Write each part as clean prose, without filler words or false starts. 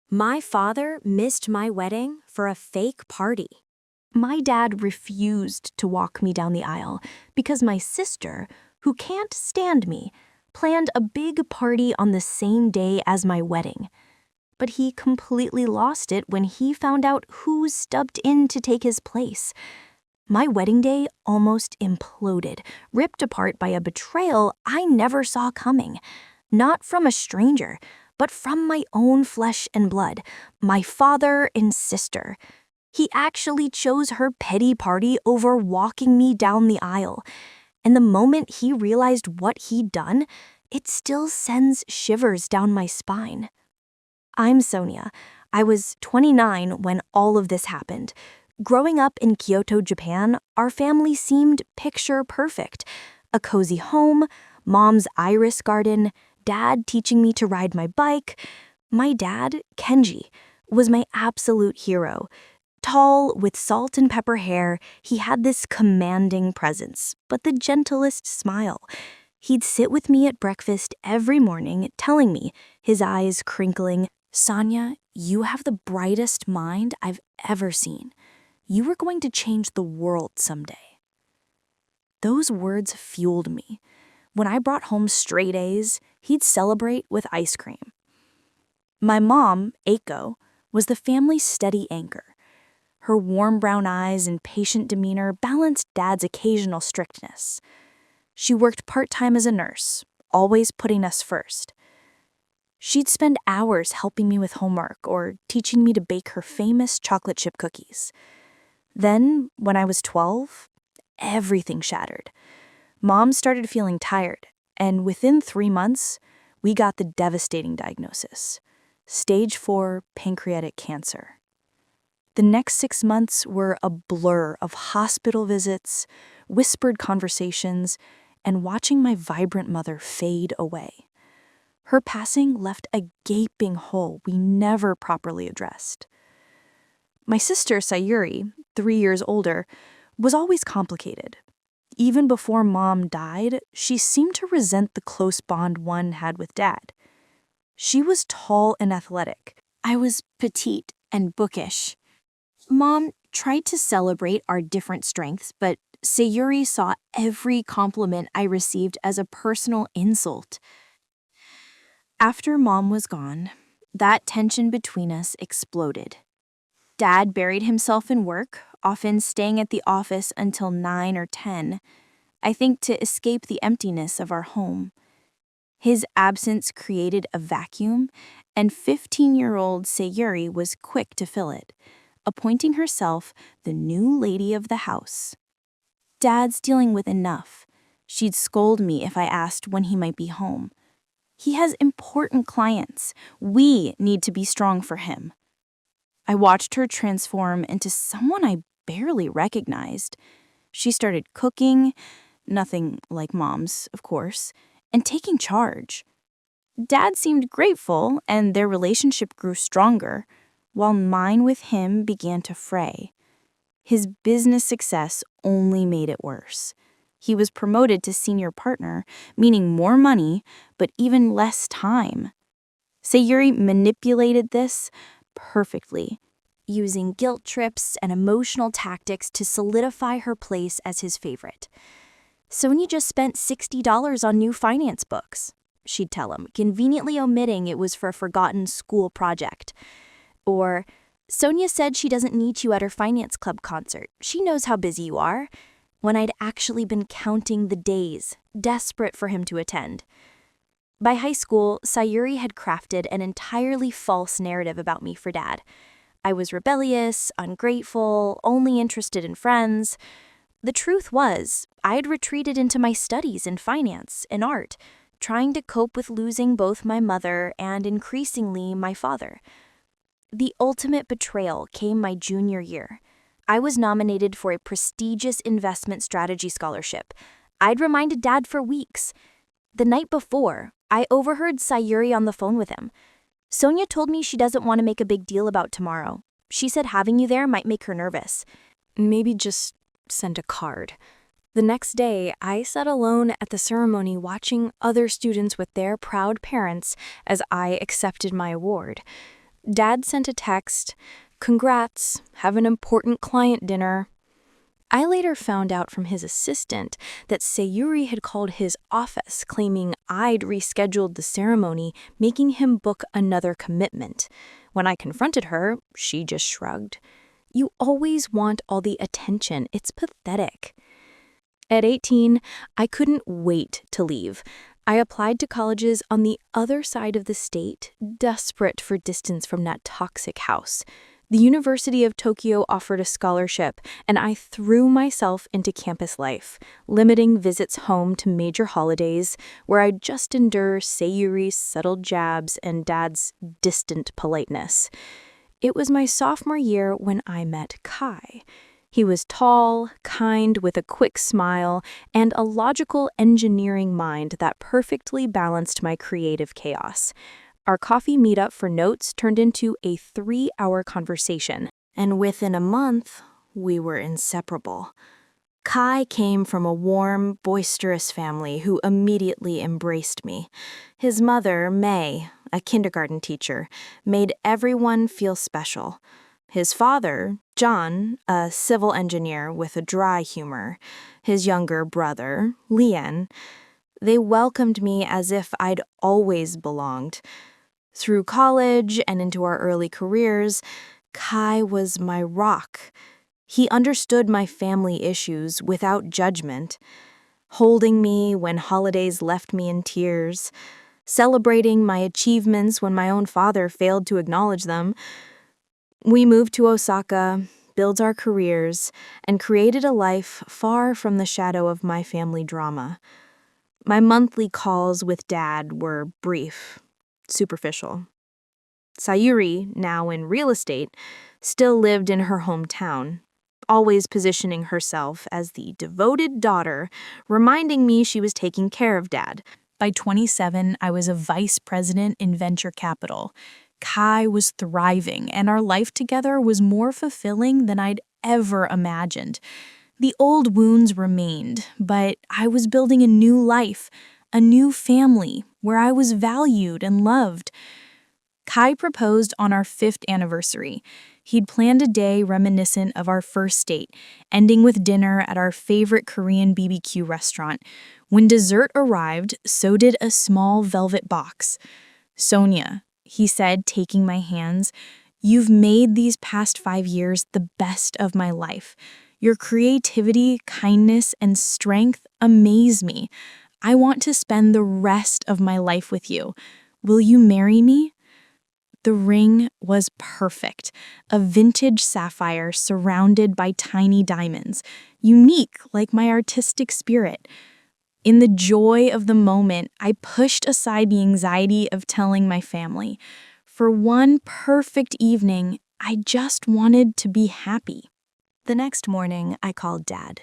My father missed my wedding for a fake party. My dad refused to walk me down the aisle because my sister, who can't stand me, planned a big party on the same day as my wedding. But he completely lost it when he found out who stepped in to take his place. My wedding day almost imploded, ripped apart by a betrayal I never saw coming. Not from a stranger, but from my own flesh and blood, my father and sister. He actually chose her petty party over walking me down the aisle. And the moment he realized what he'd done, it still sends shivers down my spine. I'm Sonia. I was 29 when all of this happened. Growing up in Kyoto, Japan, our family seemed picture perfect. A cozy home, mom's iris garden, dad teaching me to ride my bike. My dad, Kenji, was my absolute hero. Tall, with salt and pepper hair, he had this commanding presence, but the gentlest smile. He'd sit with me at breakfast every morning, telling me, his eyes crinkling, "Sonia, you have the brightest mind I've ever seen. You are going to change the world someday." Those words fueled me. When I brought home straight A's, he'd celebrate with ice cream. My mom, Eiko, was the family's steady anchor. Her warm brown eyes and patient demeanor balanced Dad's occasional strictness. She worked part-time as a nurse, always putting us first. She'd spend hours helping me with homework or teaching me to bake her famous chocolate chip cookies. Then, when I was 12, everything shattered. Mom started feeling tired, and within 3 months, we got the devastating diagnosis: stage 4 pancreatic cancer. The next 6 months were a blur of hospital visits, whispered conversations, and watching my vibrant mother fade away. Her passing left a gaping hole we never properly addressed. My sister, Sayuri, 3 years older, was always complicated. Even before Mom died, she seemed to resent the close bond one had with Dad. She was tall and athletic. I was petite and bookish. Mom tried to celebrate our different strengths, but Sayuri saw every compliment I received as a personal insult. After Mom was gone, that tension between us exploded. Dad buried himself in work, often staying at the office until 9 or 10, I think to escape the emptiness of our home. His absence created a vacuum, and 15-year-old Sayuri was quick to fill it, appointing herself the new lady of the house. Dad's dealing with enough. She'd scold me if I asked when he might be home. He has important clients. We need to be strong for him. I watched her transform into someone I barely recognized. She started cooking, nothing like Mom's, of course, and taking charge. Dad seemed grateful, and their relationship grew stronger, while mine with him began to fray. His business success only made it worse. He was promoted to senior partner, meaning more money, but even less time. Sayuri manipulated this perfectly, using guilt trips and emotional tactics to solidify her place as his favorite. "Sonia just spent $60 on new finance books," she'd tell him, conveniently omitting it was for a forgotten school project. Or, "Sonia said she doesn't need you at her finance club concert. She knows how busy you are," when I'd actually been counting the days, desperate for him to attend. By high school, Sayuri had crafted an entirely false narrative about me for Dad. I was rebellious, ungrateful, only interested in friends. The truth was, I'd retreated into my studies in finance and art, trying to cope with losing both my mother and increasingly my father. The ultimate betrayal came my junior year. I was nominated for a prestigious investment strategy scholarship. I'd reminded Dad for weeks. The night before, I overheard Sayuri on the phone with him. "Sonia told me she doesn't want to make a big deal about tomorrow. She said having you there might make her nervous. Maybe just send a card." The next day, I sat alone at the ceremony watching other students with their proud parents as I accepted my award. Dad sent a text, "Congrats, have an important client dinner." I later found out from his assistant that Sayuri had called his office claiming I'd rescheduled the ceremony, making him book another commitment. When I confronted her, she just shrugged. You always want all the attention. It's pathetic. At 18, I couldn't wait to leave. I applied to colleges on the other side of the state, desperate for distance from that toxic house. The University of Tokyo offered a scholarship, and I threw myself into campus life, limiting visits home to major holidays, where I'd just endure Sayuri's subtle jabs and Dad's distant politeness. It was my sophomore year when I met Kai. He was tall, kind, with a quick smile, and a logical engineering mind that perfectly balanced my creative chaos. Our coffee meetup for notes turned into a 3-hour conversation, and within a month, we were inseparable. Kai came from a warm, boisterous family who immediately embraced me. His mother, May, a kindergarten teacher, made everyone feel special. His father, John, a civil engineer with a dry humor. His younger brother, Lian. They welcomed me as if I'd always belonged. Through college and into our early careers, Kai was my rock. He understood my family issues without judgment, holding me when holidays left me in tears, celebrating my achievements when my own father failed to acknowledge them. We moved to Osaka, built our careers, and created a life far from the shadow of my family drama. My monthly calls with Dad were brief, superficial. Sayuri, now in real estate, still lived in her hometown, always positioning herself as the devoted daughter, reminding me she was taking care of Dad. By 27, I was a vice president in venture capital. Kai was thriving, and our life together was more fulfilling than I'd ever imagined. The old wounds remained, but I was building a new life, a new family, where I was valued and loved. Kai proposed on our 5th anniversary. He'd planned a day reminiscent of our first date, ending with dinner at our favorite Korean BBQ restaurant. When dessert arrived, so did a small velvet box. "Sonia," he said, taking my hands, "you've made these past 5 years the best of my life. Your creativity, kindness, and strength amaze me. I want to spend the rest of my life with you. Will you marry me?" The ring was perfect, a vintage sapphire surrounded by tiny diamonds, unique like my artistic spirit. In the joy of the moment, I pushed aside the anxiety of telling my family. For one perfect evening, I just wanted to be happy. The next morning, I called Dad.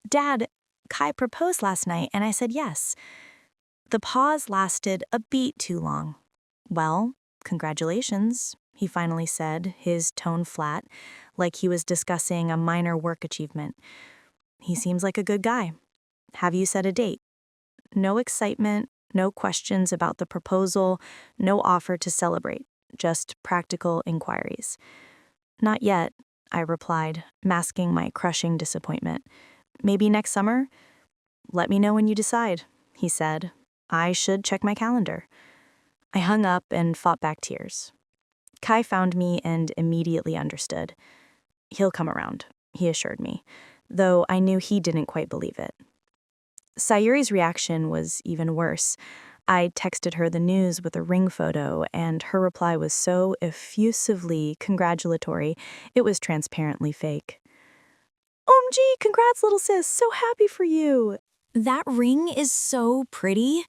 "Dad, Kai proposed last night, and I said yes." The pause lasted a beat too long. "Well, congratulations," he finally said, his tone flat, like he was discussing a minor work achievement. "He seems like a good guy. Have you set a date?" No excitement, no questions about the proposal, no offer to celebrate, just practical inquiries. "Not yet," I replied, masking my crushing disappointment. "Maybe next summer?" "Let me know when you decide," he said. I should check my calendar. I hung up and fought back tears. Kai found me and immediately understood. "He'll come around," he assured me, though I knew he didn't quite believe it. Sayuri's reaction was even worse. I texted her the news with a ring photo, and her reply was so effusively congratulatory, it was transparently fake. "OMG, congrats, little sis, so happy for you." That ring is so pretty.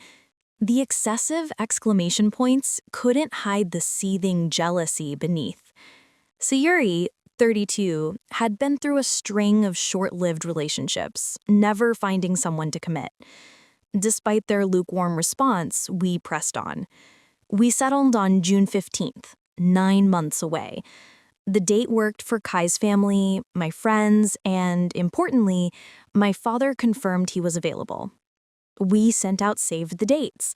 The excessive exclamation points couldn't hide the seething jealousy beneath. Sayuri, 32, had been through a string of short-lived relationships, never finding someone to commit. Despite their lukewarm response, we pressed on. We settled on June 15th, 9 months away. The date worked for Kai's family, my friends, and, importantly, my father confirmed he was available. We sent out save the dates.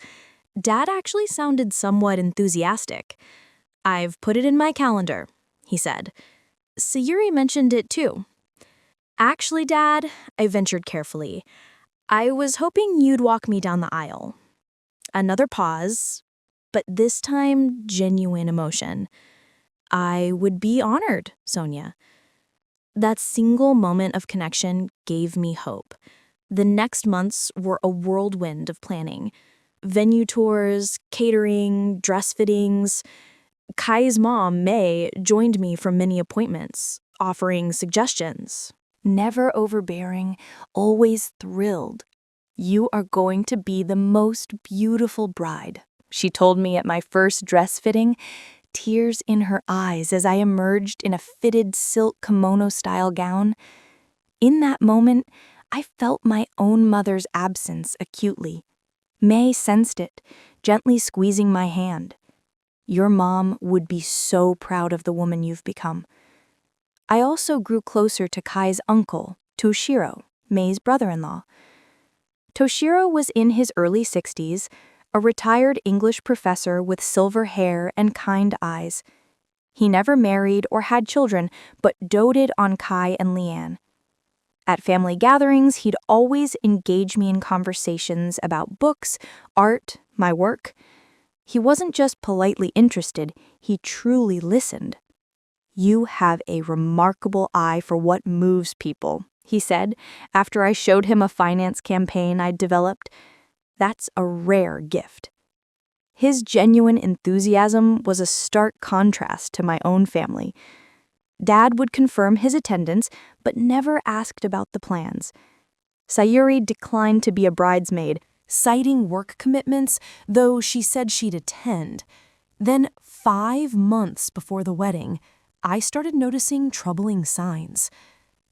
Dad actually sounded somewhat enthusiastic. I've put it in my calendar, he said. Sayuri mentioned it too. Actually, Dad, I ventured carefully. I was hoping you'd walk me down the aisle. Another pause, but this time genuine emotion. I would be honored, Sonia. That single moment of connection gave me hope. The next months were a whirlwind of planning. Venue tours, catering, dress fittings. Kai's mom, May, joined me for many appointments, offering suggestions. Never overbearing, always thrilled. You are going to be the most beautiful bride, she told me at my first dress fitting, tears in her eyes as I emerged in a fitted silk kimono-style gown. In that moment, I felt my own mother's absence acutely. May sensed it, gently squeezing my hand. Your mom would be so proud of the woman you've become. I also grew closer to Kai's uncle, Toshiro, May's brother-in-law. Toshiro was in his early 60s, a retired English professor with silver hair and kind eyes. He never married or had children, but doted on Kai and Leanne. At family gatherings, he'd always engage me in conversations about books, art, my work. He wasn't just politely interested, he truly listened. You have a remarkable eye for what moves people, he said, after I showed him a finance campaign I'd developed. That's a rare gift. His genuine enthusiasm was a stark contrast to my own family. Dad would confirm his attendance, but never asked about the plans. Sayuri declined to be a bridesmaid, citing work commitments, though she said she'd attend. Then, 5 months before the wedding, I started noticing troubling signs.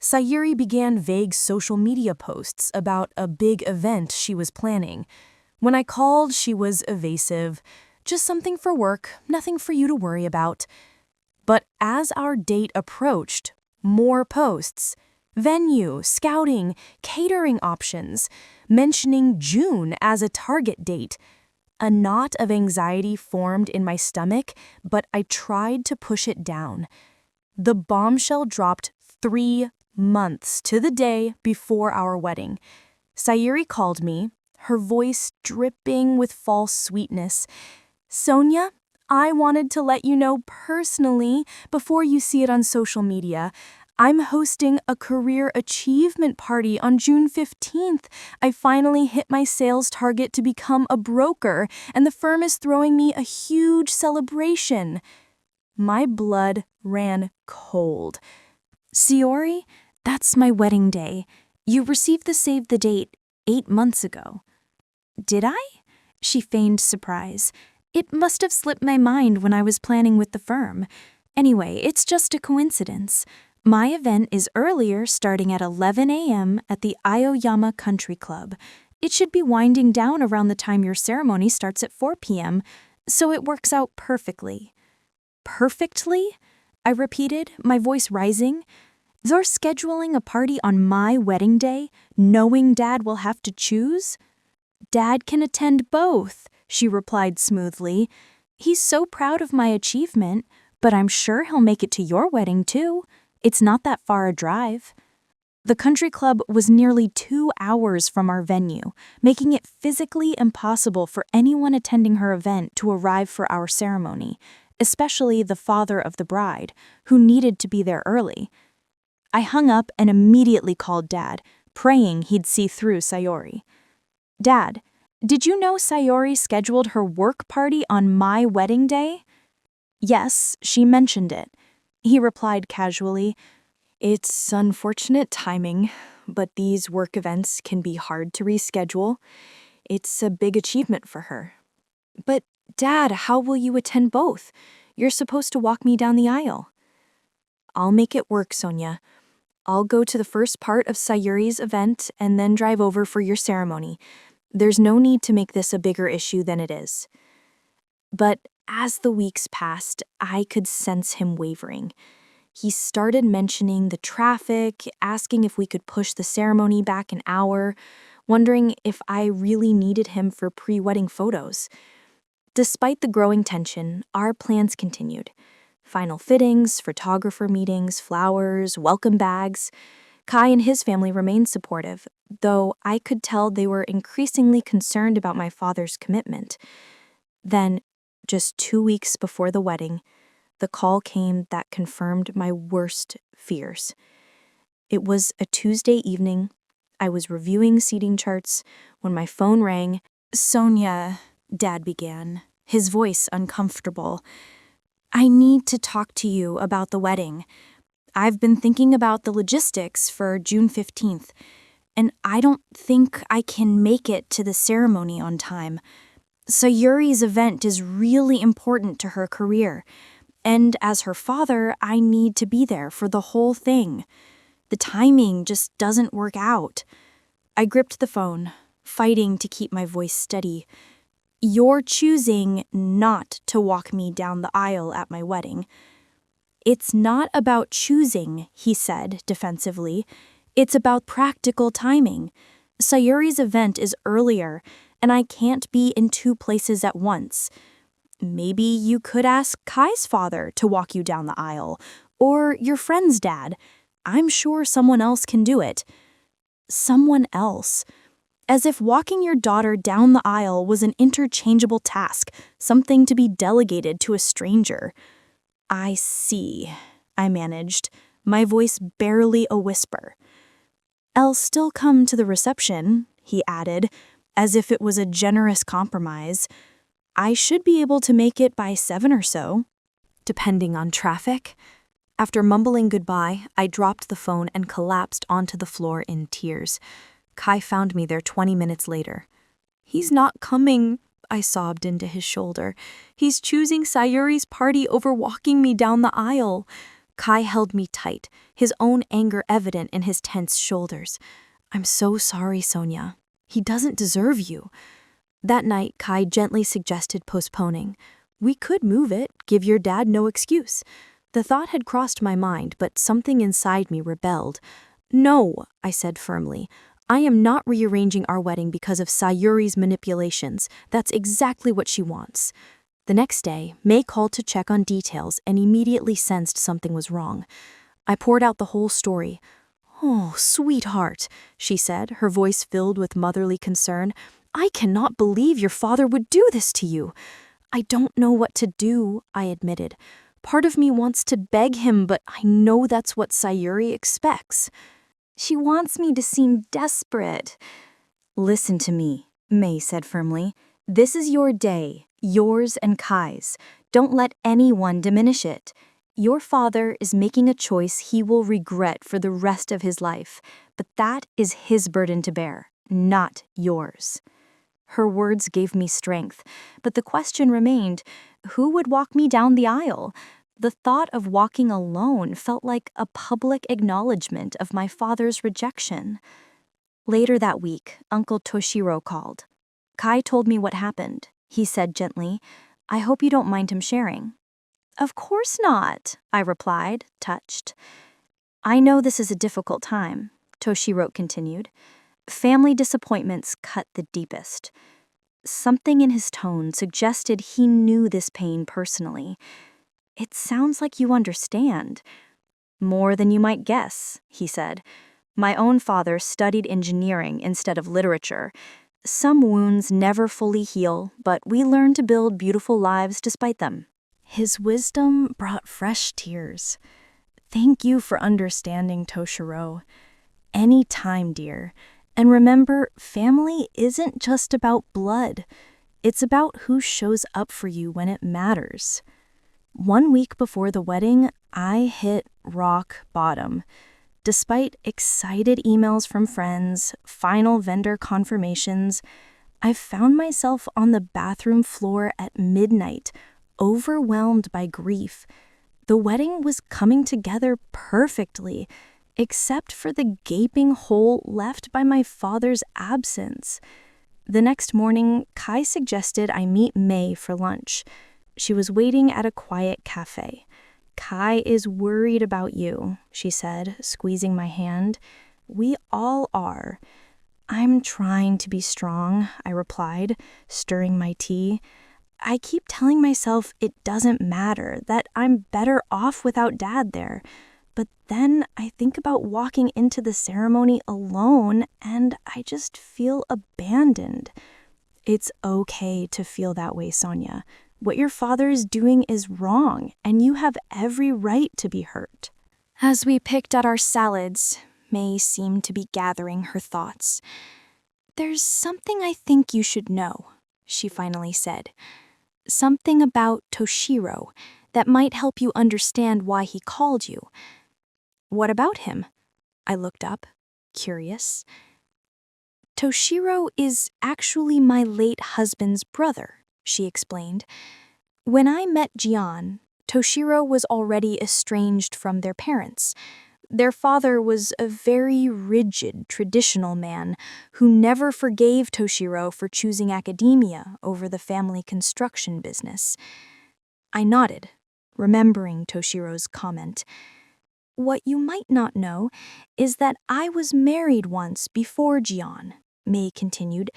Sayuri began vague social media posts about a big event she was planning. When I called, she was evasive. Just something for work, nothing for you to worry about. But as our date approached, more posts. Venue, scouting, catering options, mentioning June as a target date. A knot of anxiety formed in my stomach, but I tried to push it down. The bombshell dropped 3 months to the day before our wedding. Sayuri called me, her voice dripping with false sweetness. Sonia, I wanted to let you know personally, before you see it on social media, I'm hosting a career achievement party on June 15th. I finally hit my sales target to become a broker, and the firm is throwing me a huge celebration. My blood ran cold. Sayuri, that's my wedding day. You received the save the date 8 months ago. Did I? She feigned surprise. It must have slipped my mind when I was planning with the firm. Anyway, it's just a coincidence. My event is earlier, starting at 11 a.m. at the Aoyama Country Club. It should be winding down around the time your ceremony starts at 4 p.m., so it works out perfectly. Perfectly? I repeated, my voice rising. You're scheduling a party on my wedding day, knowing Dad will have to choose? Dad can attend both, she replied smoothly. He's so proud of my achievement, but I'm sure he'll make it to your wedding too. It's not that far a drive. The country club was nearly 2 hours from our venue, making it physically impossible for anyone attending her event to arrive for our ceremony, especially the father of the bride, who needed to be there early. I hung up and immediately called Dad, praying he'd see through Sayuri. Dad, did you know Sayuri scheduled her work party on my wedding day? Yes, she mentioned it. He replied casually, It's unfortunate timing, but these work events can be hard to reschedule. It's a big achievement for her. But, Dad, how will you attend both? You're supposed to walk me down the aisle. I'll make it work, Sonia. I'll go to the first part of Sayuri's event and then drive over for your ceremony. There's no need to make this a bigger issue than it is. But as the weeks passed, I could sense him wavering. He started mentioning the traffic, asking if we could push the ceremony back an hour, wondering if I really needed him for pre-wedding photos. Despite the growing tension, our plans continued. Final fittings, photographer meetings, flowers, welcome bags. Kai and his family remained supportive, though I could tell they were increasingly concerned about my father's commitment. Then, just 2 weeks before the wedding, the call came that confirmed my worst fears. It was a Tuesday evening. I was reviewing seating charts when my phone rang. "Sonia," Dad began, his voice uncomfortable. "I need to talk to you about the wedding. I've been thinking about the logistics for June 15th, and I don't think I can make it to the ceremony on time. Sayuri's event is really important to her career, and as her father, I need to be there for the whole thing. The timing just doesn't work out." I gripped the phone, fighting to keep my voice steady. "You're choosing not to walk me down the aisle at my wedding." "It's not about choosing," he said defensively. "It's about practical timing. Sayuri's event is earlier, and I can't be in 2 places at once. Maybe you could ask Kai's father to walk you down the aisle, or your friend's dad. I'm sure someone else can do it." Someone else. As if walking your daughter down the aisle was an interchangeable task, something to be delegated to a stranger. "I see," I managed, my voice barely a whisper. "I'll still come to the reception," he added, as if it was a generous compromise. "I should be able to make it by 7 or so, depending on traffic." After mumbling goodbye, I dropped the phone and collapsed onto the floor in tears. Kai found me there 20 minutes later. "He's not coming," I sobbed into his shoulder. "He's choosing Sayuri's party over walking me down the aisle." Kai held me tight, his own anger evident in his tense shoulders. "I'm so sorry, Sonia. He doesn't deserve you." That night, Kai gently suggested postponing. "We could move it, give your dad no excuse." The thought had crossed my mind, but something inside me rebelled. "No," I said firmly. "I am not rearranging our wedding because of Sayuri's manipulations. That's exactly what she wants." The next day, May called to check on details and immediately sensed something was wrong. I poured out the whole story. "Oh, sweetheart," she said, her voice filled with motherly concern. "I cannot believe your father would do this to you." "I don't know what to do," I admitted. "Part of me wants to beg him, but I know that's what Sayuri expects." "She wants me to seem desperate." "Listen to me," May said firmly. "This is your day, yours and Kai's. Don't let anyone diminish it. Your father is making a choice he will regret for the rest of his life, but that is his burden to bear, not yours." Her words gave me strength, but the question remained, who would walk me down the aisle? The thought of walking alone felt like a public acknowledgement of my father's rejection. Later that week, Uncle Toshiro called. "Kai told me what happened," he said gently. "I hope you don't mind him sharing." "Of course not," I replied, touched. "I know this is a difficult time," Toshiro continued. "Family disappointments cut the deepest." Something in his tone suggested he knew this pain personally. "It sounds like you understand." "More than you might guess," he said. "My own father studied engineering instead of literature. Some wounds never fully heal, but we learn to build beautiful lives despite them." His wisdom brought fresh tears. "Thank you for understanding, Toshiro. Any time, dear. And remember, family isn't just about blood. It's about who shows up for you when it matters." 1 week before the wedding, I hit rock bottom. Despite excited emails from friends, final vendor confirmations, I found myself on the bathroom floor at midnight, overwhelmed by grief. The wedding was coming together perfectly, except for the gaping hole left by my father's absence. The next morning, Kai suggested I meet May for lunch. She was waiting at a quiet cafe. "Kai is worried about you," she said, squeezing my hand. "We all are." "I'm trying to be strong," I replied, stirring my tea. I keep telling myself it doesn't matter, that I'm better off without Dad there. But then I think about walking into the ceremony alone and I just feel abandoned. It's okay to feel that way, Sonia. What your father is doing is wrong, and you have every right to be hurt. As we picked at our salads, May seemed to be gathering her thoughts. "There's something I think you should know," she finally said. "Something about Toshiro that might help you understand why he called you." "What about him?" I looked up, curious. "Toshiro is actually my late husband's brother," she explained. "When I met Jian, Toshiro was already estranged from their parents. Their father was a very rigid, traditional man who never forgave Toshiro for choosing academia over the family construction business." I nodded, remembering Toshiro's comment. "What you might not know is that I was married once before Jian," May continued.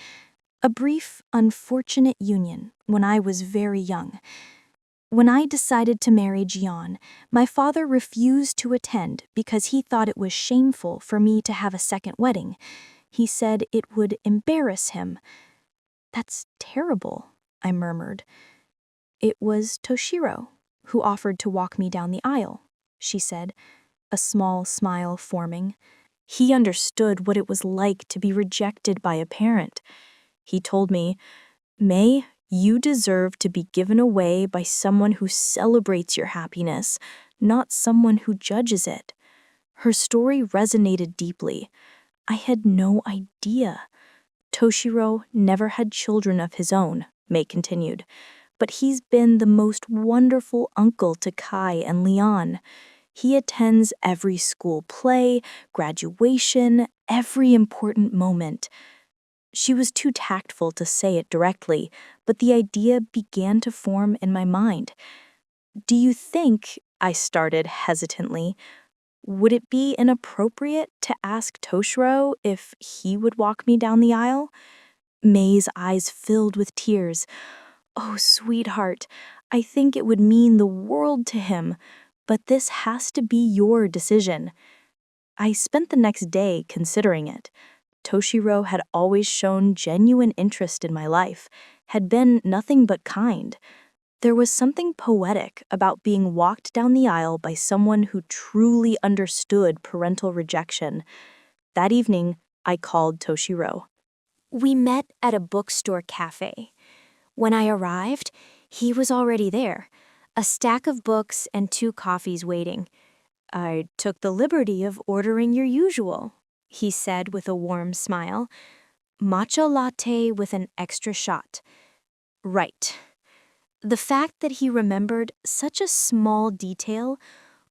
"A brief, unfortunate union when I was very young. When I decided to marry Jian, my father refused to attend because he thought it was shameful for me to have a second wedding. He said it would embarrass him." "That's terrible," I murmured. "It was Toshiro who offered to walk me down the aisle," she said, a small smile forming. "He understood what it was like to be rejected by a parent. He told me, 'May, you deserve to be given away by someone who celebrates your happiness, not someone who judges it.'" Her story resonated deeply. I had no idea. "Toshiro never had children of his own," May continued, "but he's been the most wonderful uncle to Kai and Leon. He attends every school play, graduation, every important moment." She was too tactful to say it directly, but the idea began to form in my mind. "Do you think," I started hesitantly, "would it be inappropriate to ask Toshiro if he would walk me down the aisle?" May's eyes filled with tears. "Oh, sweetheart, I think it would mean the world to him, but this has to be your decision." I spent the next day considering it. Toshiro had always shown genuine interest in my life, had been nothing but kind. There was something poetic about being walked down the aisle by someone who truly understood parental rejection. That evening, I called Toshiro. We met at a bookstore cafe. When I arrived, he was already there, a stack of books and 2 coffees waiting. "I took the liberty of ordering your usual," he said with a warm smile. "Matcha latte with an extra shot." Right. The fact that he remembered such a small detail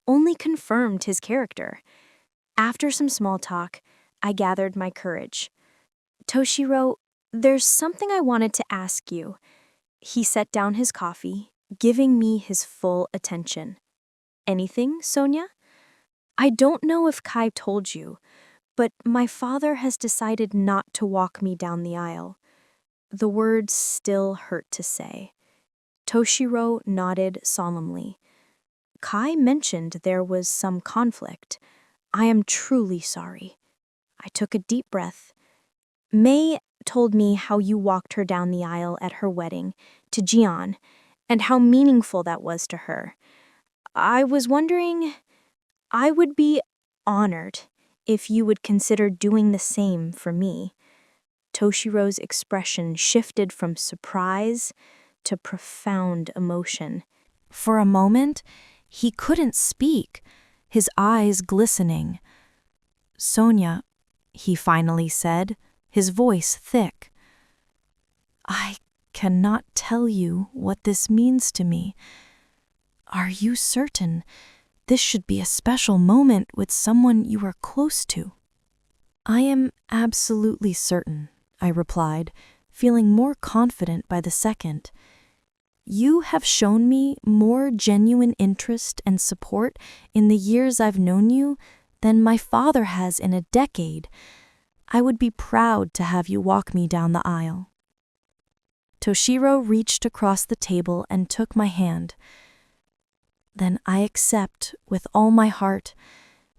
only confirmed his character. After some small talk, I gathered my courage. "Toshiro, there's something I wanted to ask you." He set down his coffee, giving me his full attention. "Anything, Sonia?" "I don't know if Kai told you, but my father has decided not to walk me down the aisle." The words still hurt to say. Toshiro nodded solemnly. "Kai mentioned there was some conflict. I am truly sorry." I took a deep breath. "May told me how you walked her down the aisle at her wedding to Jian, and how meaningful that was to her. I was wondering, I would be honored if you would consider doing the same for me." Toshiro's expression shifted from surprise to profound emotion. For a moment, he couldn't speak, his eyes glistening. "Sonia," he finally said, his voice thick, "I cannot tell you what this means to me. Are you certain this should be a special moment with someone you are close to?" "I am absolutely certain," I replied, feeling more confident by the second. "You have shown me more genuine interest and support in the years I've known you than my father has in a decade. I would be proud to have you walk me down the aisle." Toshiro reached across the table and took my hand. Then I accept with all my heart.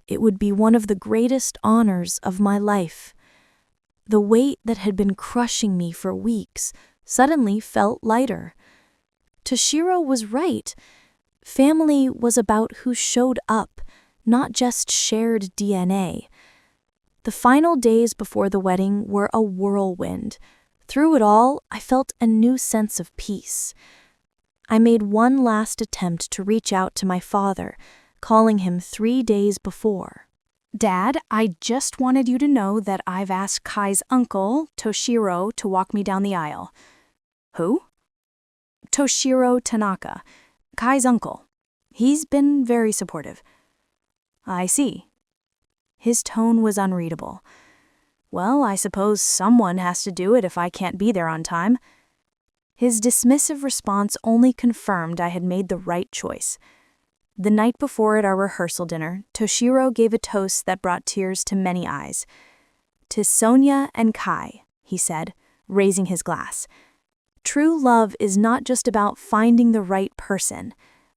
It would be one of the greatest honors of my life. The weight that had been crushing me for weeks suddenly felt lighter. Toshiro was right. Family was about who showed up, not just shared DNA. The final days before the wedding were a whirlwind. Through it all, I felt a new sense of peace. I made one last attempt to reach out to my father, calling him 3 days before. Dad, I just wanted you to know that I've asked Kai's uncle, Toshiro, to walk me down the aisle. Who? Toshiro Tanaka, Kai's uncle. He's been very supportive. I see. His tone was unreadable. Well, I suppose someone has to do it if I can't be there on time. His dismissive response only confirmed I had made the right choice. The night before at our rehearsal dinner, Toshiro gave a toast that brought tears to many eyes. To Sonia and Kai, he said, raising his glass. True love is not just about finding the right person,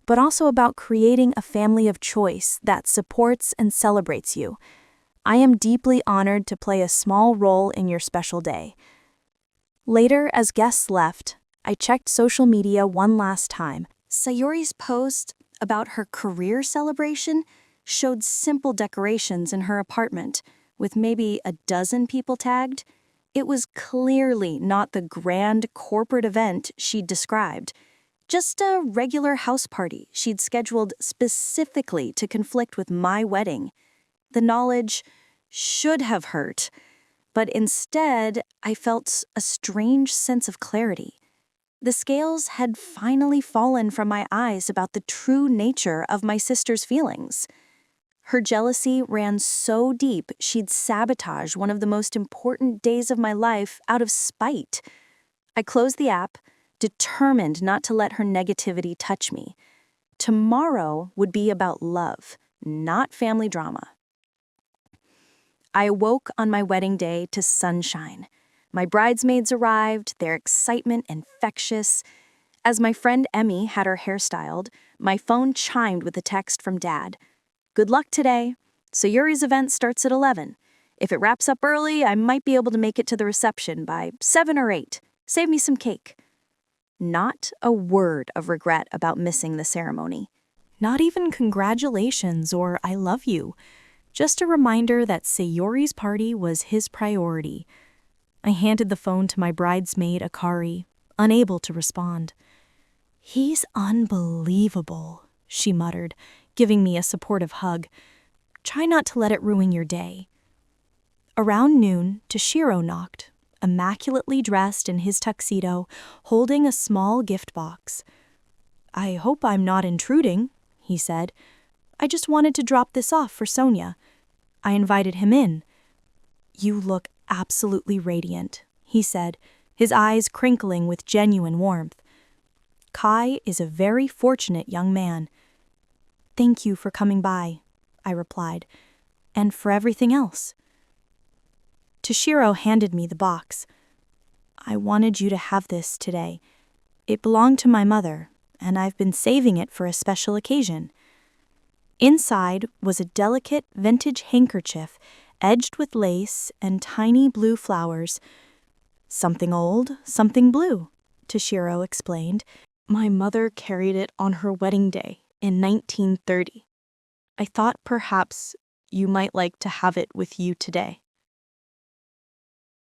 but also about creating a family of choice that supports and celebrates you. I am deeply honored to play a small role in your special day. Later, as guests left, I checked social media one last time. Sayuri's post about her career celebration showed simple decorations in her apartment, with maybe a dozen people tagged. It was clearly not the grand corporate event she'd described, just a regular house party she'd scheduled specifically to conflict with my wedding. The knowledge should have hurt, but instead I felt a strange sense of clarity. The scales had finally fallen from my eyes about the true nature of my sister's feelings. Her jealousy ran so deep she'd sabotage one of the most important days of my life out of spite. I closed the app, determined not to let her negativity touch me. Tomorrow would be about love, not family drama. I awoke on my wedding day to sunshine. My bridesmaids arrived, their excitement infectious. As my friend Emmy had her hair styled, my phone chimed with a text from Dad. Good luck today. Sayuri's event starts at 11. If it wraps up early, I might be able to make it to the reception by 7 or 8. Save me some cake. Not a word of regret about missing the ceremony. Not even congratulations or I love you. Just a reminder that Sayuri's party was his priority. I handed the phone to my bridesmaid, Akari, unable to respond. He's unbelievable, she muttered, giving me a supportive hug. Try not to let it ruin your day. Around noon, Toshiro knocked, immaculately dressed in his tuxedo, holding a small gift box. I hope I'm not intruding, he said. I just wanted to drop this off for Sonia. I invited him in. You look absolutely radiant, he said, his eyes crinkling with genuine warmth. Kai is a very fortunate young man. Thank you for coming by, I replied, and for everything else. Toshiro handed me the box. I wanted you to have this today. It belonged to my mother, and I've been saving it for a special occasion. Inside was a delicate vintage handkerchief edged with lace and tiny blue flowers. Something old, something blue, Toshiro explained. My mother carried it on her wedding day in 1930. I thought perhaps you might like to have it with you today.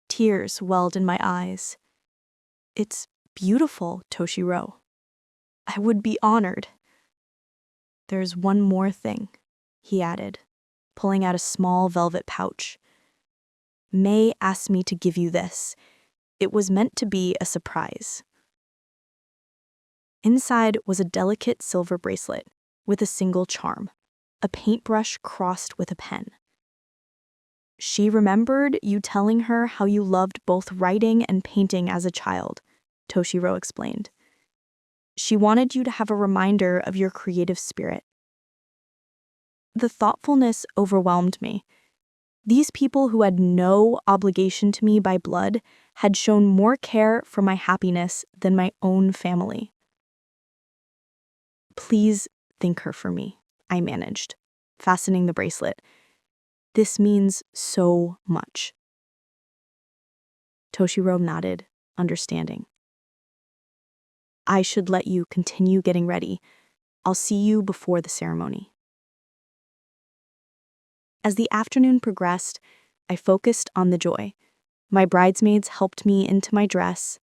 Tears welled in my eyes. It's beautiful, Toshiro. I would be honored. There's one more thing, he added, pulling out a small velvet pouch. May asked me to give you this. It was meant to be a surprise. Inside was a delicate silver bracelet with a single charm, a paintbrush crossed with a pen. She remembered you telling her how you loved both writing and painting as a child, Toshiro explained. She wanted you to have a reminder of your creative spirit. The thoughtfulness overwhelmed me. These people who had no obligation to me by blood had shown more care for my happiness than my own family. Please thank her for me, I managed, fastening the bracelet. This means so much. Toshiro nodded, understanding. I should let you continue getting ready. I'll see you before the ceremony. As the afternoon progressed, I focused on the joy. My bridesmaids helped me into my dress.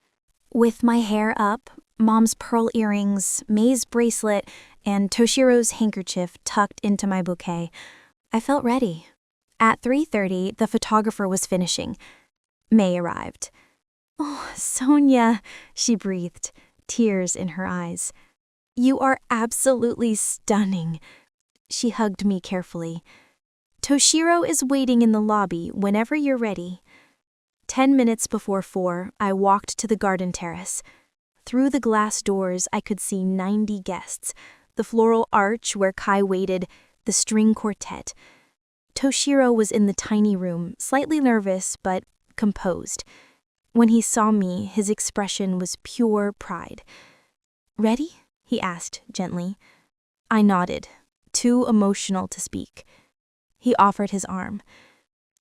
With my hair up, Mom's pearl earrings, May's bracelet, and Toshiro's handkerchief tucked into my bouquet, I felt ready. At 3:30, the photographer was finishing. May arrived. "Oh, Sonia," she breathed, tears in her eyes. "You are absolutely stunning." She hugged me carefully. "Toshiro is waiting in the lobby whenever you're ready." 10 minutes before 4, I walked to the garden terrace. Through the glass doors, I could see 90 guests, the floral arch where Kai waited, the string quartet. Toshiro was in the tiny room, slightly nervous but composed. When he saw me, his expression was pure pride. "Ready?" he asked gently. I nodded, too emotional to speak. He offered his arm.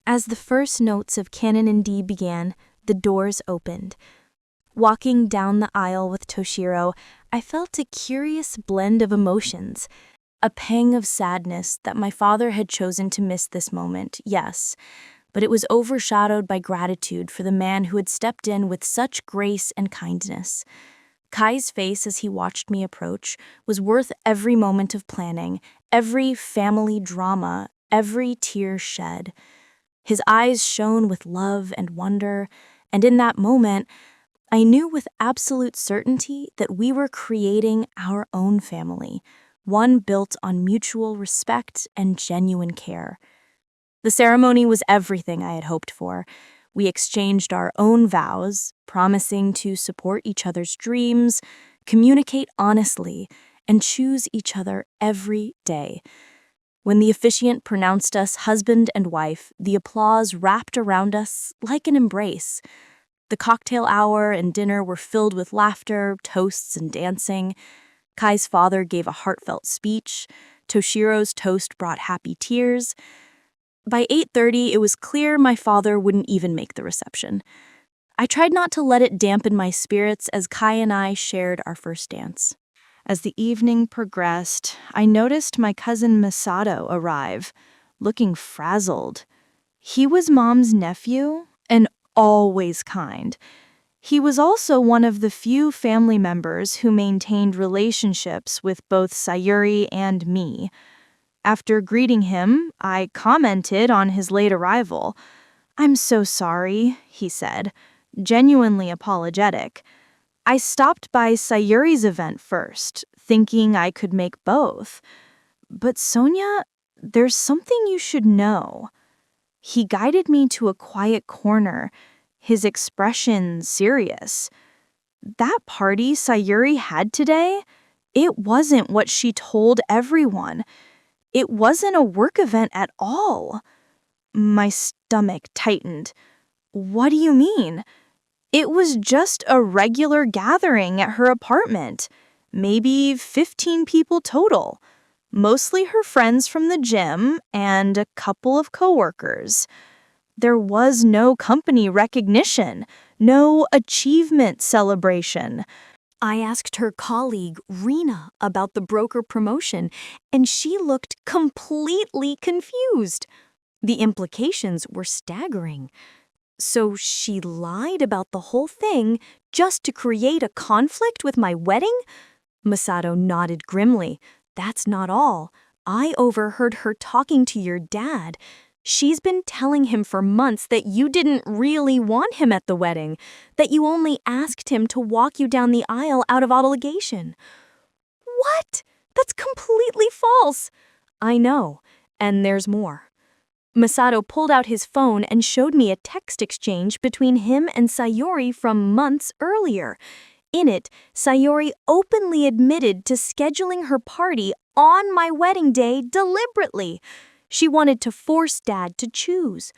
As the first notes of Canon in D began, the doors opened. Walking down the aisle with Toshiro, I felt a curious blend of emotions. A pang of sadness that my father had chosen to miss this moment, yes, but it was overshadowed by gratitude for the man who had stepped in with such grace and kindness. Kai's face as he watched me approach was worth every moment of planning, every family drama, every tear shed. His eyes shone with love and wonder, and in that moment, I knew with absolute certainty that we were creating our own family, one built on mutual respect and genuine care. The ceremony was everything I had hoped for. We exchanged our own vows, promising to support each other's dreams, communicate honestly, and choose each other every day. When the officiant pronounced us husband and wife, the applause wrapped around us like an embrace. The cocktail hour and dinner were filled with laughter, toasts, and dancing. Kai's father gave a heartfelt speech. Toshiro's toast brought happy tears. By 8:30, it was clear my father wouldn't even make the reception. I tried not to let it dampen my spirits as Kai and I shared our first dance. As the evening progressed, I noticed my cousin Masato arrive, looking frazzled. He was Mom's nephew, and always kind. He was also one of the few family members who maintained relationships with both Sayuri and me. After greeting him, I commented on his late arrival. "I'm so sorry," he said, genuinely apologetic. "I stopped by Sayuri's event first, thinking I could make both. But Sonia, there's something you should know." He guided me to a quiet corner, his expression serious. "That party Sayuri had today, it wasn't what she told everyone. It wasn't a work event at all." My stomach tightened. "What do you mean?" "It was just a regular gathering at her apartment. Maybe 15 people total. Mostly her friends from the gym and a couple of coworkers. There was no company recognition, no achievement celebration." I asked her colleague, Rena, about the broker promotion, and she looked completely confused. The implications were staggering. So she lied about the whole thing just to create a conflict with my wedding? Masato nodded grimly. "That's not all. I overheard her talking to your dad. She's been telling him for months that you didn't really want him at the wedding, that you only asked him to walk you down the aisle out of obligation." "What? That's completely false." "I know, and there's more." Masato pulled out his phone and showed me a text exchange between him and Sayuri from months earlier. In it, Sayuri openly admitted to scheduling her party on my wedding day deliberately. She wanted to force Dad to choose.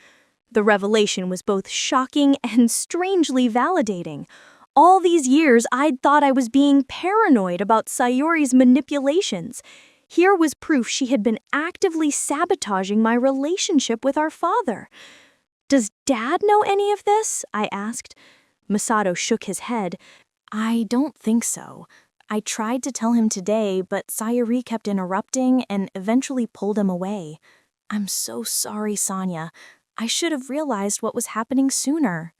The revelation was both shocking and strangely validating. All these years, I'd thought I was being paranoid about Sayuri's manipulations. Here was proof she had been actively sabotaging my relationship with our father. "Does Dad know any of this?" I asked. Masato shook his head. I don't think so. I tried to tell him today, but Sayuri kept interrupting and eventually pulled him away. I'm so sorry, Sonia. I should have realized what was happening sooner.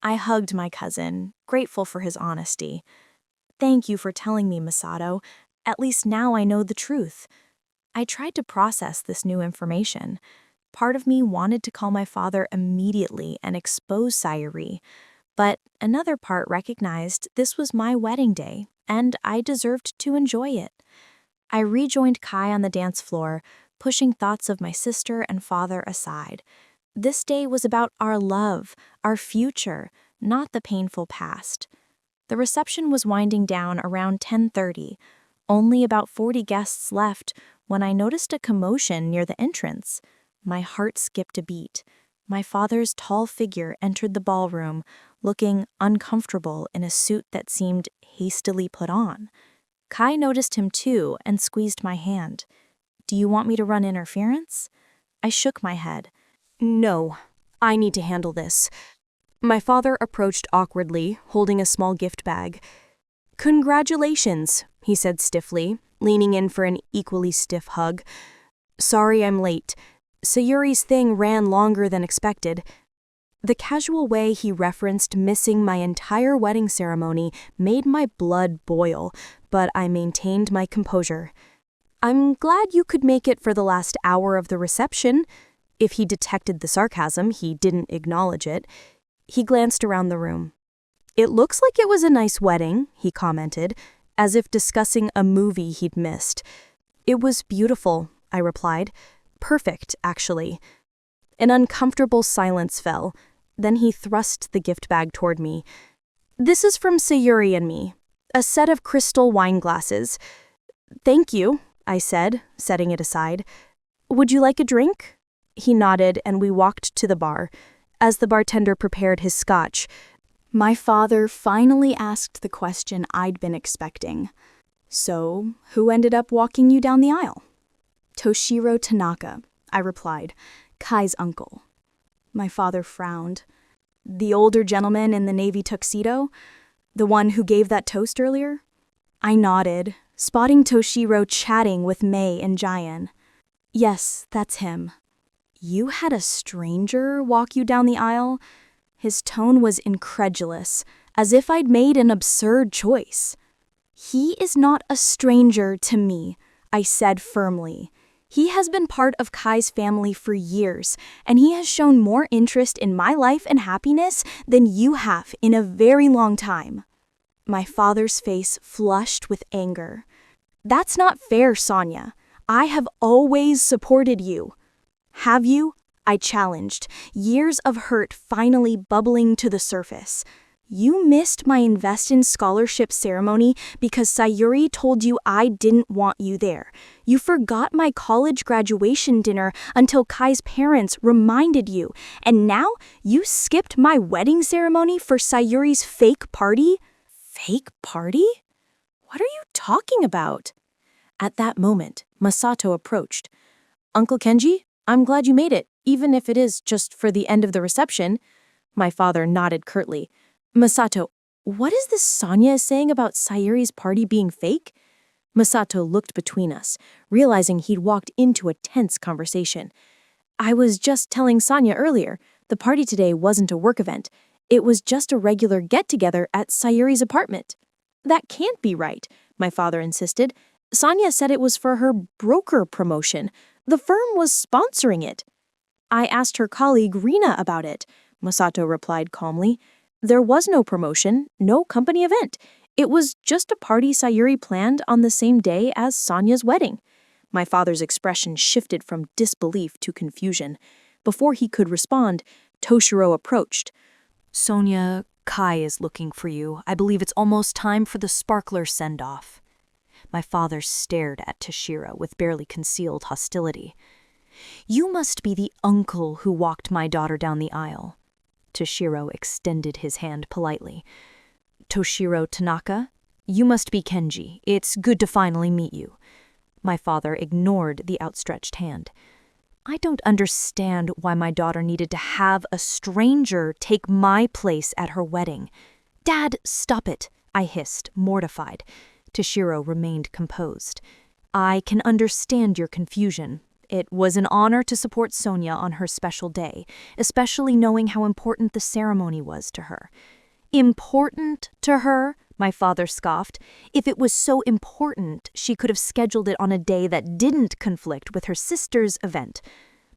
I hugged my cousin, grateful for his honesty. Thank you for telling me, Masato. At least now I know the truth. I tried to process this new information. Part of me wanted to call my father immediately and expose Sayuri, but another part recognized this was my wedding day, and I deserved to enjoy it. I rejoined Kai on the dance floor, pushing thoughts of my sister and father aside. This day was about our love, our future, not the painful past. The reception was winding down around 10:30. Only about 40 guests left when I noticed a commotion near the entrance. My heart skipped a beat. My father's tall figure entered the ballroom, looking uncomfortable in a suit that seemed hastily put on. Kai noticed him too and squeezed my hand. "Do you want me to run interference?" I shook my head. "No, I need to handle this." My father approached awkwardly, holding a small gift bag. "Congratulations," he said stiffly, leaning in for an equally stiff hug. "Sorry I'm late. Sayuri's thing ran longer than expected." The casual way he referenced missing my entire wedding ceremony made my blood boil, but I maintained my composure. "I'm glad you could make it for the last hour of the reception." If he detected the sarcasm, he didn't acknowledge it. He glanced around the room. "It looks like it was a nice wedding," he commented, as if discussing a movie he'd missed. "It was beautiful," I replied. "Perfect, actually." An uncomfortable silence fell. Then he thrust the gift bag toward me. "This is from Sayuri and me. A set of crystal wine glasses." "Thank you," I said, setting it aside. "Would you like a drink?" He nodded and we walked to the bar. As the bartender prepared his scotch, my father finally asked the question I'd been expecting. "So, who ended up walking you down the aisle?" "Toshiro Tanaka," I replied, "Kai's uncle." My father frowned. "The older gentleman in the navy tuxedo? The one who gave that toast earlier?" I nodded, spotting Toshiro chatting with May and Jayan. "Yes, that's him." "You had a stranger walk you down the aisle?" His tone was incredulous, as if I'd made an absurd choice. "He is not a stranger to me," I said firmly. "He has been part of Kai's family for years, and he has shown more interest in my life and happiness than you have in a very long time." My father's face flushed with anger. "That's not fair, Sonia. I have always supported you." "Have you?" I challenged, years of hurt finally bubbling to the surface. "You missed my invest-in scholarship ceremony because Sayuri told you I didn't want you there. You forgot my college graduation dinner until Kai's parents reminded you. And now you skipped my wedding ceremony for Sayuri's fake party?" Fake party? What are you talking about? At that moment, Masato approached. "Uncle Kenji, I'm glad you made it, even if it is just for the end of the reception." My father nodded curtly. "Masato, what is this Sonia saying about Sayuri's party being fake?" Masato looked between us, realizing he'd walked into a tense conversation. "I was just telling Sonia earlier, the party today wasn't a work event. It was just a regular get-together at Sayuri's apartment." "That can't be right," my father insisted. "Sonia said it was for her broker promotion. The firm was sponsoring it." "I asked her colleague Rina about it," Masato replied calmly. "There was no promotion, no company event. It was just a party Sayuri planned on the same day as Sonia's wedding." My father's expression shifted from disbelief to confusion. Before he could respond, Toshiro approached. "Sonia, Kai is looking for you. I believe it's almost time for the sparkler send-off." My father stared at Toshiro with barely concealed hostility. You must be the uncle who walked my daughter down the aisle. Toshiro extended his hand politely. Toshiro Tanaka, you must be Kenji. It's good to finally meet you. My father ignored the outstretched hand. I don't understand why my daughter needed to have a stranger take my place at her wedding. Dad, stop it, I hissed, mortified. Toshiro remained composed. I can understand your confusion. It was an honor to support Sonia on her special day, especially knowing how important the ceremony was to her. Important to her? My father scoffed. If it was so important, she could have scheduled it on a day that didn't conflict with her sister's event.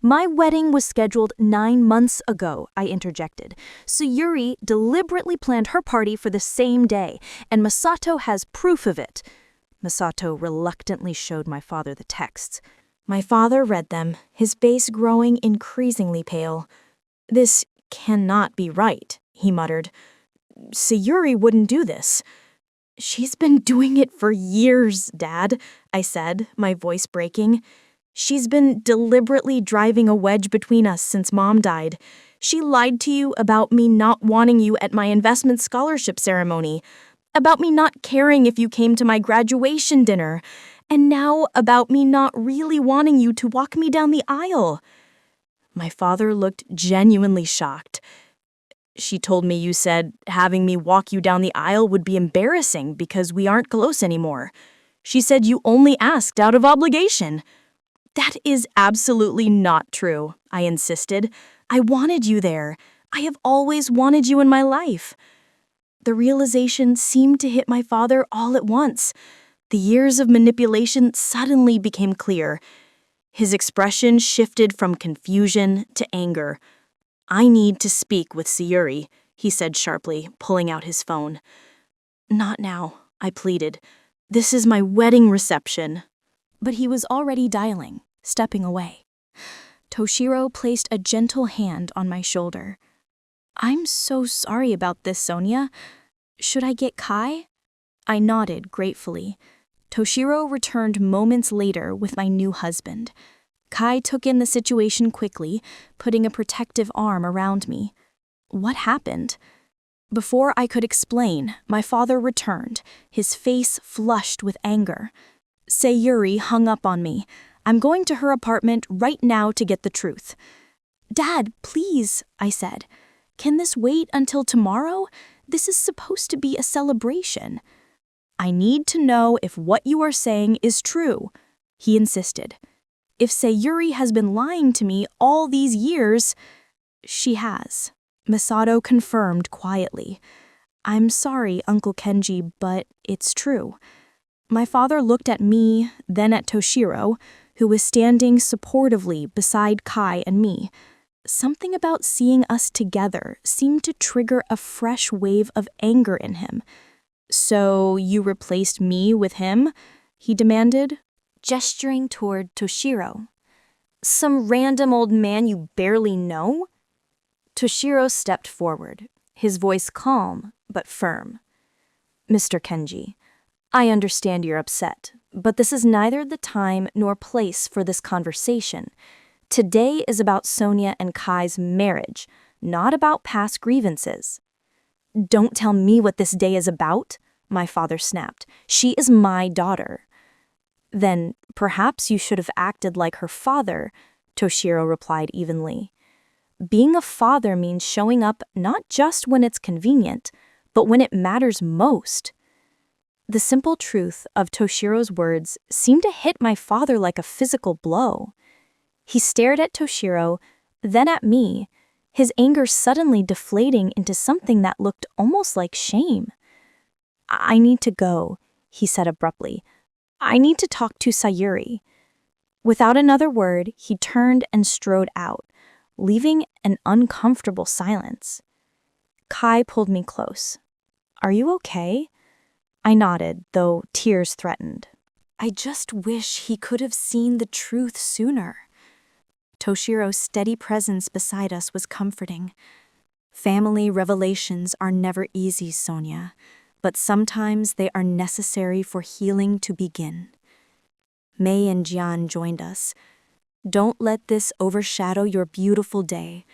My wedding was scheduled 9 months ago, I interjected. Sayuri deliberately planned her party for the same day, and Masato has proof of it. Masato reluctantly showed my father the texts. My father read them, his face growing increasingly pale. "This cannot be right," he muttered. "Sayuri wouldn't do this." "She's been doing it for years, Dad," I said, my voice breaking. "She's been deliberately driving a wedge between us since Mom died. She lied to you about me not wanting you at my investment scholarship ceremony, about me not caring if you came to my graduation dinner, and now about me not really wanting you to walk me down the aisle." My father looked genuinely shocked. "She told me you said having me walk you down the aisle would be embarrassing because we aren't close anymore. She said you only asked out of obligation." "That is absolutely not true," I insisted. "I wanted you there. I have always wanted you in my life." The realization seemed to hit my father all at once. The years of manipulation suddenly became clear. His expression shifted from confusion to anger. "I need to speak with Sayuri," he said sharply, pulling out his phone. "Not now," I pleaded. "This is my wedding reception." But he was already dialing, stepping away. Toshiro placed a gentle hand on my shoulder. "I'm so sorry about this, Sonia. Should I get Kai?" I nodded gratefully. Toshiro returned moments later with my new husband. Kai took in the situation quickly, putting a protective arm around me. What happened? Before I could explain, my father returned, his face flushed with anger. Sayuri hung up on me. "I'm going to her apartment right now to get the truth." "Dad, please," I said. "Can this wait until tomorrow? This is supposed to be a celebration." "I need to know if what you are saying is true," he insisted. "If Sayuri has been lying to me all these years—" "She has," Masato confirmed quietly. "I'm sorry, Uncle Kenji, but it's true." My father looked at me, then at Toshiro, who was standing supportively beside Kai and me. Something about seeing us together seemed to trigger a fresh wave of anger in him. "So you replaced me with him?" he demanded, gesturing toward Toshiro. "Some random old man you barely know?" Toshiro stepped forward, his voice calm but firm. "Mr. Kenji, I understand you're upset, but this is neither the time nor place for this conversation. Today is about Sonia and Kai's marriage, not about past grievances." "Don't tell me what this day is about," my father snapped. "She is my daughter." "Then perhaps you should have acted like her father," Toshiro replied evenly. "Being a father means showing up not just when it's convenient, but when it matters most." The simple truth of Toshiro's words seemed to hit my father like a physical blow. He stared at Toshiro, then at me, his anger suddenly deflating into something that looked almost like shame. "I need to go," he said abruptly. "I need to talk to Sayuri." Without another word, he turned and strode out, leaving an uncomfortable silence. Kai pulled me close. "Are you okay?" I nodded, though tears threatened. I just wish he could have seen the truth sooner. Toshiro's steady presence beside us was comforting. "Family revelations are never easy, Sonia, but sometimes they are necessary for healing to begin." Mei and Jian joined us. Don't let this overshadow your beautiful day,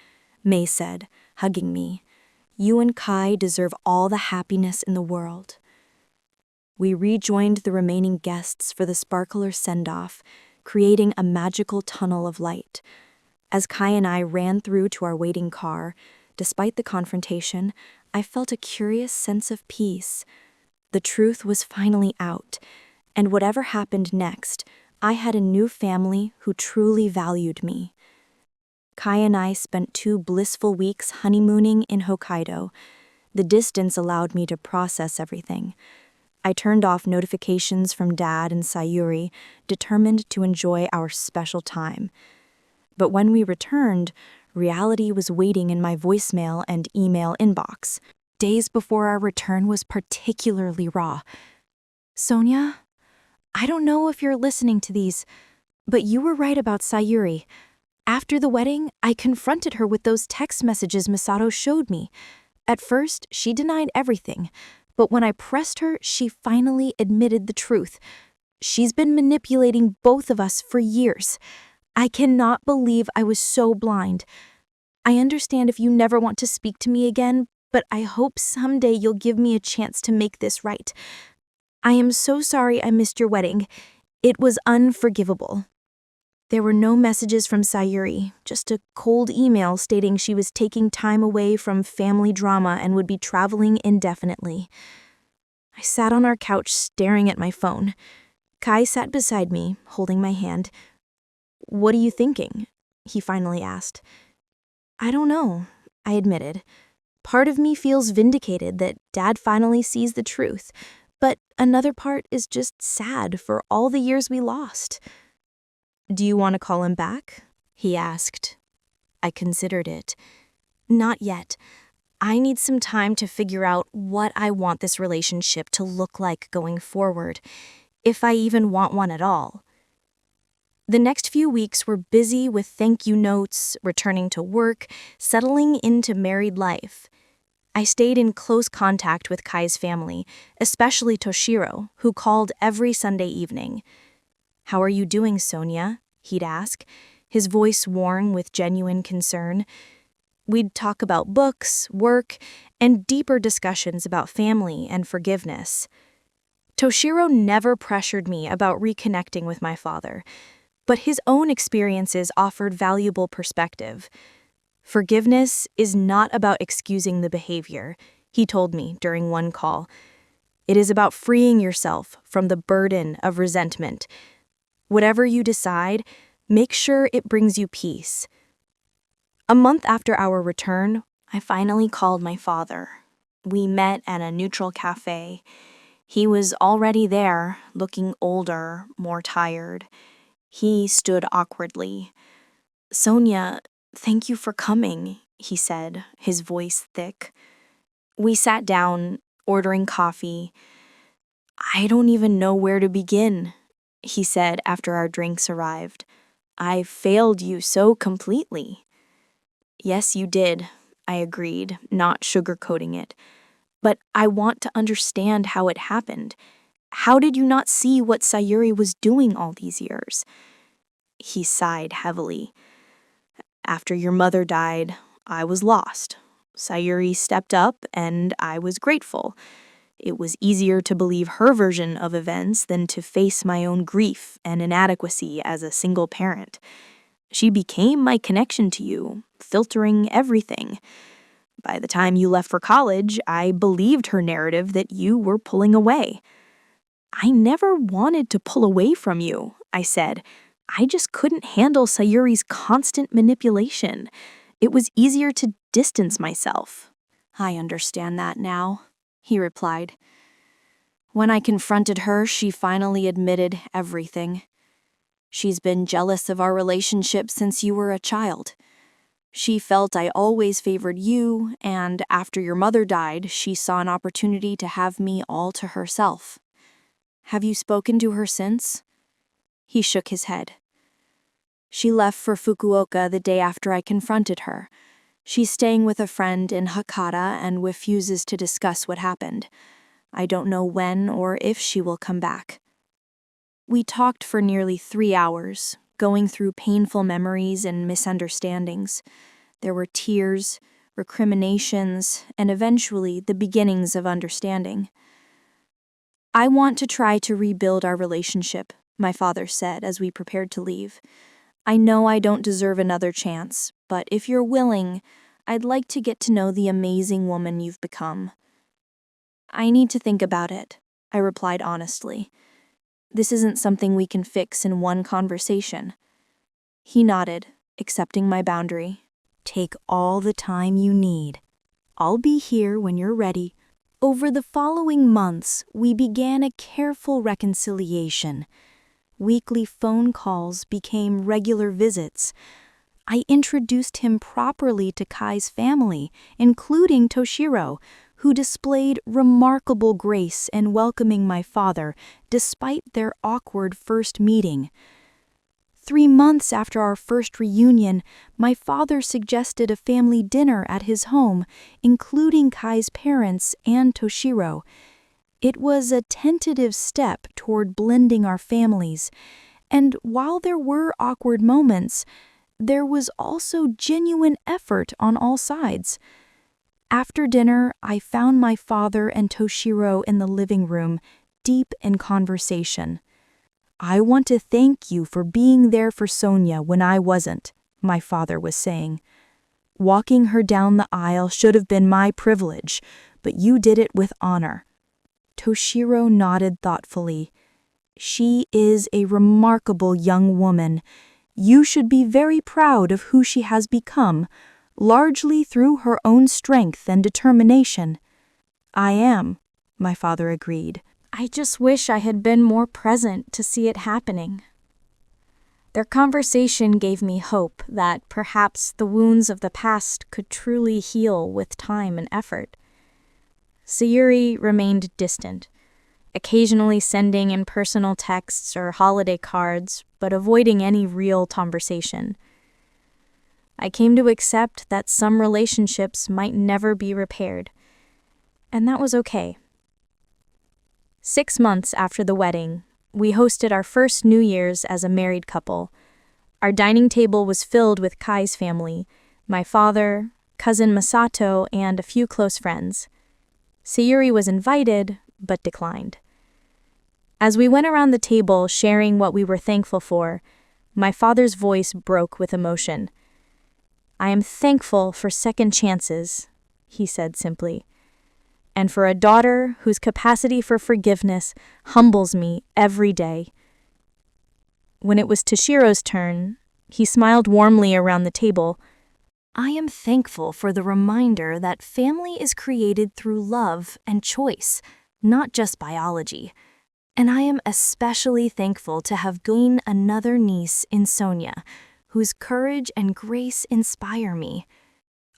May said, hugging me. You and Kai deserve all the happiness in the world. We rejoined the remaining guests for the sparkler send-off, creating a magical tunnel of light. As Kai and I ran through to our waiting car, despite the confrontation, I felt a curious sense of peace. The truth was finally out, and whatever happened next, I had a new family who truly valued me. Kai and I spent 2 blissful weeks honeymooning in Hokkaido. The distance allowed me to process everything. I turned off notifications from Dad and Sayuri, determined to enjoy our special time. But when we returned, reality was waiting in my voicemail and email inbox. Days before our return was particularly raw. Sonia, I don't know if you're listening to these, but you were right about Sayuri. After the wedding, I confronted her with those text messages Masato showed me. At first, she denied everything, but when I pressed her, she finally admitted the truth. She's been manipulating both of us for years. I cannot believe I was so blind. I understand if you never want to speak to me again, but I hope someday you'll give me a chance to make this right. I am so sorry I missed your wedding. It was unforgivable. There were no messages from Sayuri, just a cold email stating she was taking time away from family drama and would be traveling indefinitely. I sat on our couch staring at my phone. Kai sat beside me, holding my hand. "What are you thinking?" he finally asked. "I don't know," I admitted. Part of me feels vindicated that Dad finally sees the truth, but another part is just sad for all the years we lost. "Do you want to call him back?" he asked. I considered it. "Not yet. I need some time to figure out what I want this relationship to look like going forward, if I even want one at all." The next few weeks were busy with thank you notes, returning to work, settling into married life. I stayed in close contact with Kai's family, especially Toshiro, who called every Sunday evening. "How are you doing, Sonia?" he'd ask, his voice warm with genuine concern. We'd talk about books, work, and deeper discussions about family and forgiveness. Toshiro never pressured me about reconnecting with my father, but his own experiences offered valuable perspective. "Forgiveness is not about excusing the behavior," he told me during one call. "It is about freeing yourself from the burden of resentment. Whatever you decide, make sure it brings you peace." A month after our return, I finally called my father. We met at a neutral cafe. He was already there, looking older, more tired. He stood awkwardly. "Sonia, thank you for coming," he said, his voice thick. We sat down, ordering coffee. "I don't even know where to begin," he said after our drinks arrived. "I failed you so completely." "Yes, you did," I agreed, not sugarcoating it. "But I want to understand how it happened. How did you not see what Sayuri was doing all these years?" He sighed heavily. "After your mother died, I was lost. Sayuri stepped up, and I was grateful. It was easier to believe her version of events than to face my own grief and inadequacy as a single parent. She became my connection to you, filtering everything. By the time you left for college, I believed her narrative that you were pulling away." "I never wanted to pull away from you," I said. "I just couldn't handle Sayuri's constant manipulation. It was easier to distance myself." "I understand that now," he replied. "When I confronted her, she finally admitted everything. She's been jealous of our relationship since you were a child. She felt I always favored you, and after your mother died, she saw an opportunity to have me all to herself." "Have you spoken to her since?" He shook his head. "She left for Fukuoka the day after I confronted her. She's staying with a friend in Hakata and refuses to discuss what happened. I don't know when or if she will come back." We talked for nearly 3 hours, going through painful memories and misunderstandings. There were tears, recriminations, and eventually the beginnings of understanding. "I want to try to rebuild our relationship," my father said as we prepared to leave. "I know I don't deserve another chance, but if you're willing, I'd like to get to know the amazing woman you've become." "I need to think about it," I replied honestly. "This isn't something we can fix in one conversation." He nodded, accepting my boundary. "Take all the time you need. I'll be here when you're ready." Over the following months, we began a careful reconciliation. Weekly phone calls became regular visits. I introduced him properly to Kai's family, including Toshiro, who displayed remarkable grace in welcoming my father despite their awkward first meeting. 3 months after our first reunion, my father suggested a family dinner at his home, including Kai's parents and Toshiro. It was a tentative step toward blending our families, and while there were awkward moments, there was also genuine effort on all sides. After dinner, I found my father and Toshiro in the living room, deep in conversation. "I want to thank you for being there for Sonia when I wasn't," my father was saying. "Walking her down the aisle should have been my privilege, but you did it with honor." Toshiro nodded thoughtfully. "She is a remarkable young woman. You should be very proud of who she has become, largely through her own strength and determination." "I am," my father agreed. "I just wish I had been more present to see it happening." Their conversation gave me hope that perhaps the wounds of the past could truly heal with time and effort. Sayuri remained distant, occasionally sending impersonal texts or holiday cards, but avoiding any real conversation. I came to accept that some relationships might never be repaired, and that was okay. 6 months after the wedding, we hosted our first New Year's as a married couple. Our dining table was filled with Kai's family, my father, cousin Masato, and a few close friends. Sayuri was invited, but declined. As we went around the table sharing what we were thankful for, my father's voice broke with emotion. "I am thankful for second chances," he said simply, "and for a daughter whose capacity for forgiveness humbles me every day." When it was Toshiro's turn, he smiled warmly around the table. "I am thankful for the reminder that family is created through love and choice, not just biology. And I am especially thankful to have gained another niece in Sonia, whose courage and grace inspire me."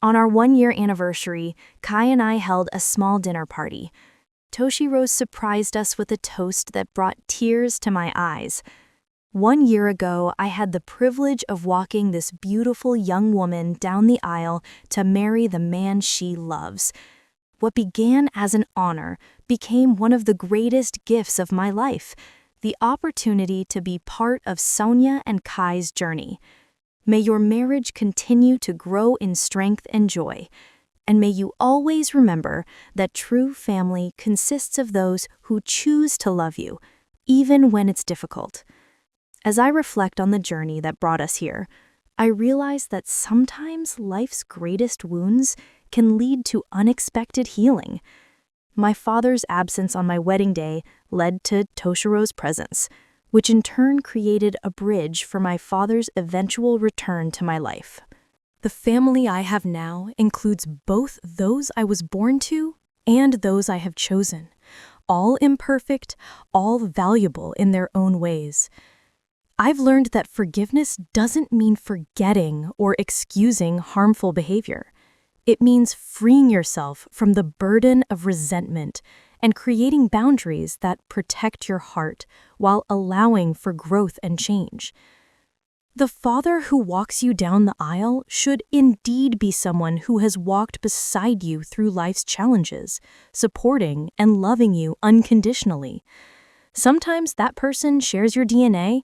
On our 1-year anniversary, Kai and I held a small dinner party. Toshiro surprised us with a toast that brought tears to my eyes. 1 year ago, I had the privilege of walking this beautiful young woman down the aisle to marry the man she loves. What began as an honor became one of the greatest gifts of my life, the opportunity to be part of Sonia and Kai's journey. May your marriage continue to grow in strength and joy, and may you always remember that true family consists of those who choose to love you, even when it's difficult. As I reflect on the journey that brought us here, I realize that sometimes life's greatest wounds can lead to unexpected healing. My father's absence on my wedding day led to Toshiro's presence, which in turn created a bridge for my father's eventual return to my life. The family I have now includes both those I was born to and those I have chosen, all imperfect, all valuable in their own ways. I've learned that forgiveness doesn't mean forgetting or excusing harmful behavior. It means freeing yourself from the burden of resentment and creating boundaries that protect your heart while allowing for growth and change. The father who walks you down the aisle should indeed be someone who has walked beside you through life's challenges, supporting and loving you unconditionally. Sometimes that person shares your DNA,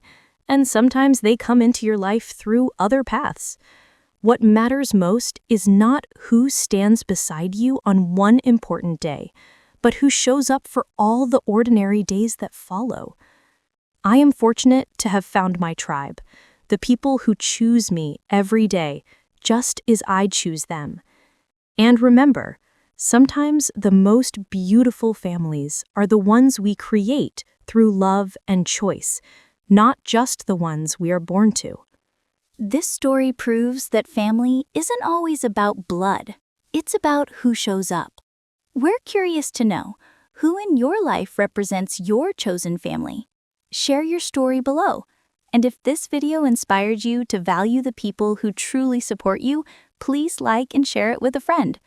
and sometimes they come into your life through other paths. What matters most is not who stands beside you on one important day, but who shows up for all the ordinary days that follow. I am fortunate to have found my tribe, the people who choose me every day, just as I choose them. And remember, sometimes the most beautiful families are the ones we create through love and choice, not just the ones we are born to. This story proves that family isn't always about blood. It's about who shows up. We're curious to know who in your life represents your chosen family. Share your story below. And if this video inspired you to value the people who truly support you, please like and share it with a friend.